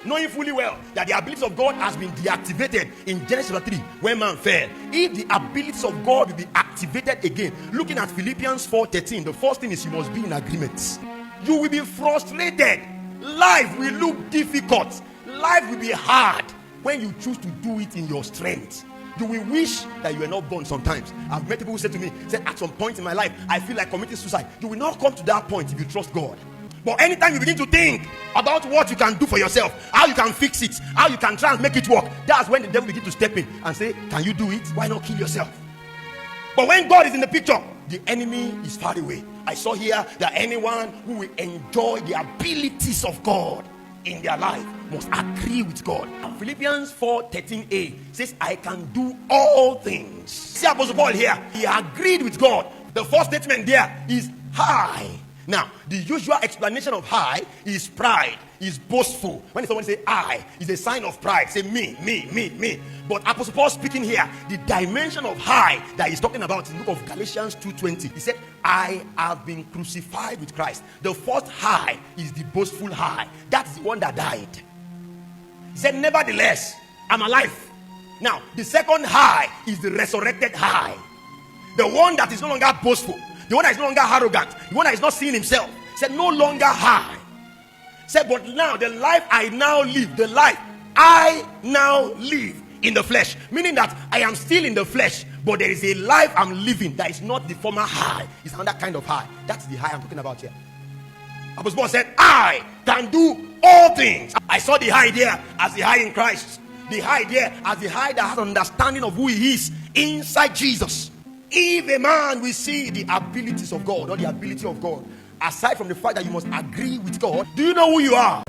knowing fully well that the abilities of God has been deactivated in Genesis 3 when man fell. If the abilities of God will be activated again, looking at Philippians 4:13, the first thing is you must be in agreement. You will be frustrated. Life will look difficult. Life will be hard when you choose to do it in your strength. You will wish that you were not born sometimes. I've met people who say to me, say, at some point in my life, I feel like committing suicide. You will not come to that point if you trust God. But anytime you begin to think about what you can do for yourself, how you can fix it, how you can try and make it work, that's when the devil begins to step in and say, can you do it? Why not kill yourself? But when God is in the picture, the enemy is far away. I saw here that anyone who will enjoy the abilities of God in their life must agree with God. Philippians 4:13a says, I can do all things. See Apostle Paul here, he agreed with God. The first statement there is high. Now, the usual explanation of high is pride, is boastful. When someone say I, it's a sign of pride. Say me. But Apostle Paul speaking here, the dimension of high that he's talking about in the book of Galatians 2:20. He said, I have been crucified with Christ. The first high is the boastful high. That's the one that died. He said, nevertheless, I'm alive. Now, the second high is the resurrected high. The one that is no longer boastful. The one that is no longer arrogant, the one that is not seeing himself, said no longer high. Said, but now the life I now live, the life I now live in the flesh, meaning that I am still in the flesh, but there is a life I'm living that is not the former high. It's another kind of high. That's the high I'm talking about here. Apostle Paul said, I can do all things. I saw the high there as the high in Christ. The high there as the high that has understanding of who he is inside Jesus. If a man will see the abilities of God or the ability of God, aside from the fact that you must agree with God, do you know who you are?